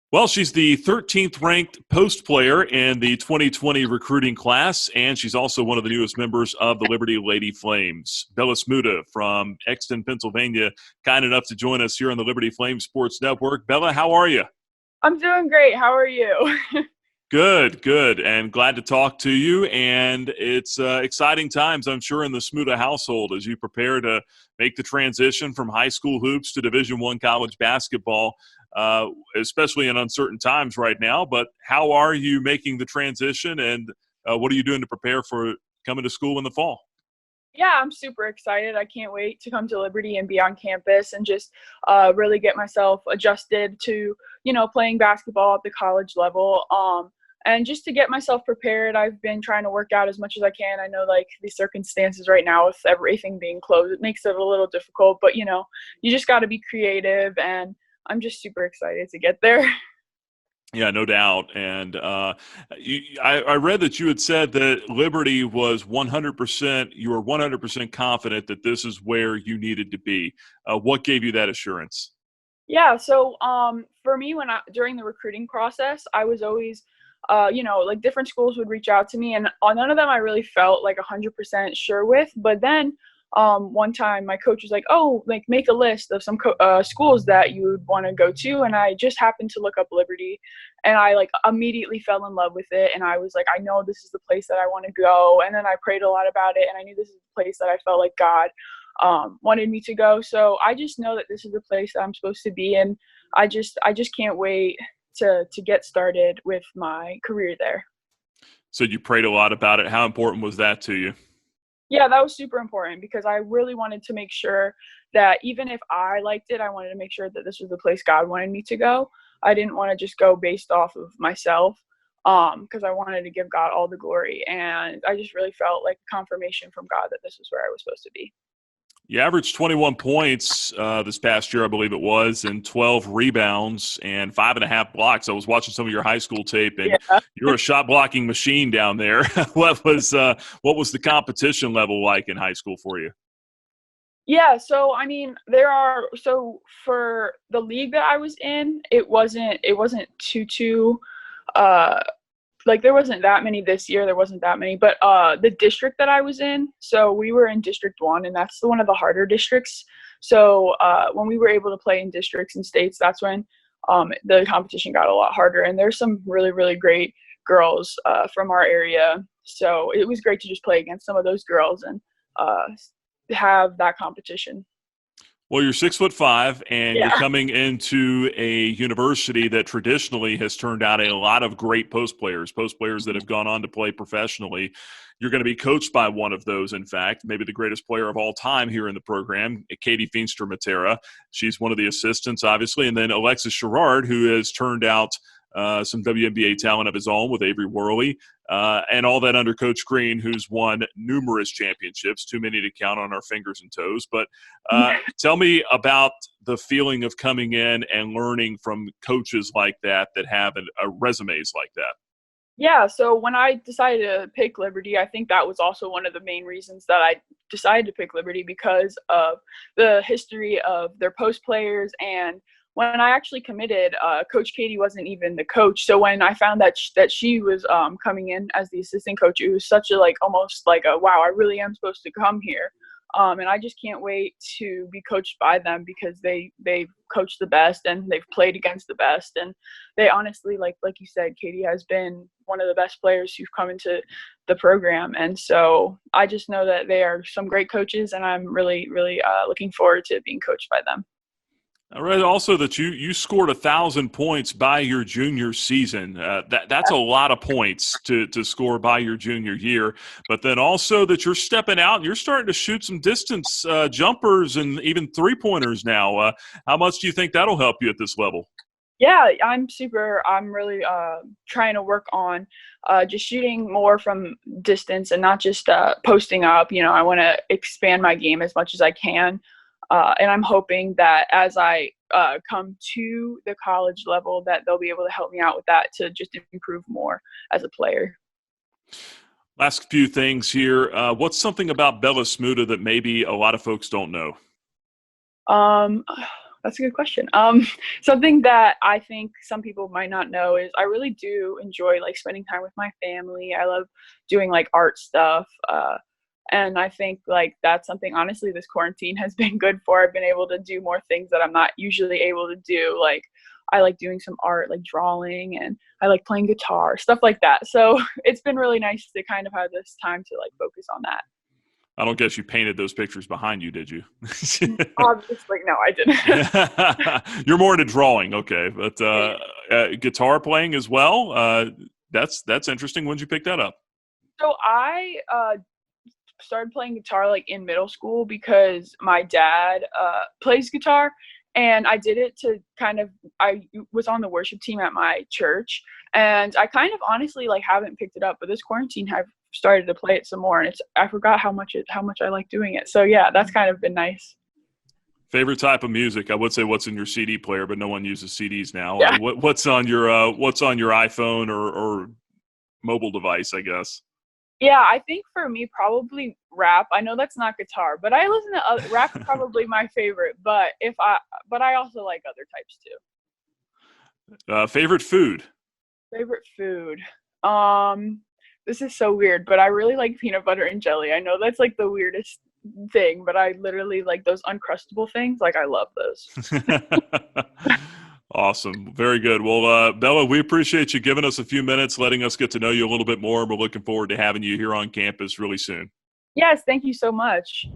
Well, she's the 13th ranked post player in the 2020 recruiting class, and she's also one of the newest members of the Liberty Lady Flames. Bella Smuda from Exton, Pennsylvania, kind enough to join us here on the Liberty Flames Sports Network. Bella, how are you? I'm doing great. How are you? Good, good, and glad to talk to you. And it's exciting times, I'm sure, in the Smuda household as you prepare to make the transition from high school hoops to Division I college basketball, uh, especially in uncertain times right now. But how are you making the transition, and what are you doing to prepare for coming to school in the fall? Yeah, I'm super excited. I can't wait to come to Liberty and be on campus and just really get myself adjusted to, playing basketball at the college level. And just to get myself prepared, I've been trying to work out as much as I can. I know, like, the circumstances right now with everything being closed, it makes it a little difficult. But, you just got to be creative, and I'm just super excited to get there. Yeah, no doubt. And I read that you had said that Liberty was 100%, you were 100% confident that this is where you needed to be. What gave you that assurance? Yeah, so for me, during the recruiting process, I was always, like, different schools would reach out to me, and none of them I really felt like 100% sure with. But then one time, my coach was like, "Oh, like, make a list of some schools that you would want to go to," and I just happened to look up Liberty, and I, like, immediately fell in love with it, and I was like, "I know this is the place that I want to go," and then I prayed a lot about it, and I knew this is the place that I felt like God wanted me to go. So I just know that this is the place that I'm supposed to be, and I just can't wait to get started with my career there. So you prayed a lot about it. How important was that to you? Yeah, that was super important because I really wanted to make sure that even if I liked it, I wanted to make sure that this was the place God wanted me to go. I didn't want to just go based off of myself, because I wanted to give God all the glory, and I just really felt like confirmation from God that this was where I was supposed to be. You averaged 21 points this past year, I believe it was, and 12 rebounds and 5.5 blocks. I was watching some of your high school tape, and Yeah. you're a shot blocking machine down there. What was the competition level like in high school for you? Yeah, so I mean, for the league that I was in, it wasn't too uh like, there wasn't that many this year, there wasn't that many, but the district that I was in, so we were in District 1, and that's one of the harder districts. So when we were able to play in districts and states, that's when the competition got a lot harder, and there's some really, really great girls from our area. So it was great to just play against some of those girls and uh, have that competition. Well, you're 6'5", and you're Yeah. coming into a university that traditionally has turned out a lot of great post players that have gone on to play professionally. You're going to be coached by one of those, in fact, maybe the greatest player of all time here in the program, Katie Feenstra-Matera. She's one of the assistants, obviously, and then Alexis Sherrard, who has turned out some WNBA talent of his own with Avery Worley, and all that under Coach Green, who's won numerous championships, too many to count on our fingers and toes. But tell me about the feeling of coming in and learning from coaches like that have resumes like that. Yeah, so when I decided to pick Liberty, I think that was also one of the main reasons that I decided to pick Liberty because of the history of their post players. And when I actually committed, Coach Katie wasn't even the coach. So when I found that she was coming in as the assistant coach, it was such a, like, almost like a wow, I really am supposed to come here. And I just can't wait to be coached by them because they've coached the best and they've played against the best, and they honestly, like you said, Katie has been one of the best players who've come into the program, and so I just know that they are some great coaches, and I'm really, really looking forward to being coached by them. I read also that you scored 1,000 points by your junior season. That's a lot of points to score by your junior year. But then also that you're stepping out and you're starting to shoot some distance jumpers and even 3-pointers now. How much do you think that'll help you at this level? Yeah, I'm really trying to work on just shooting more from distance and not just posting up. I want to expand my game as much as I can. And I'm hoping that as I come to the college level, that they'll be able to help me out with that to just improve more as a player. Last few things here. What's something about Bella Smuda that maybe a lot of folks don't know? Um, That's a good question. Something that I think some people might not know is I really do enjoy like spending time with my family. I love doing like art stuff. And I think like that's something honestly this quarantine has been good for. I've been able to do more things that I'm not usually able to do. Like I like doing some art, like drawing, and I like playing guitar, stuff like that. So it's been really nice to kind of have this time to like focus on that. I don't guess you painted those pictures behind you, did you? Obviously, no, I didn't. You're more into drawing, okay? But guitar playing as well. That's interesting. When did you pick that up? So I started playing guitar like in middle school because my dad plays guitar, and I did it to kind of I was on the worship team at my church, and I kind of honestly like haven't picked it up, but this quarantine I've started to play it some more, and it's I forgot how much I like doing it. So yeah, that's kind of been nice. Favorite type of music? I would say what's in your CD player, but no one uses CDs now. Yeah. What's on your iPhone or mobile device? I guess. Yeah, I think for me, probably rap. I know that's not guitar, but I listen to rap is probably my favorite. But I also like other types too. Favorite food? Favorite food. This is so weird, but I really like peanut butter and jelly. I know that's like the weirdest thing, but I literally like those uncrustable things. Like I love those. Awesome. Very good. Well, Bella, we appreciate you giving us a few minutes, letting us get to know you a little bit more. We're looking forward to having you here on campus really soon. Yes, thank you so much.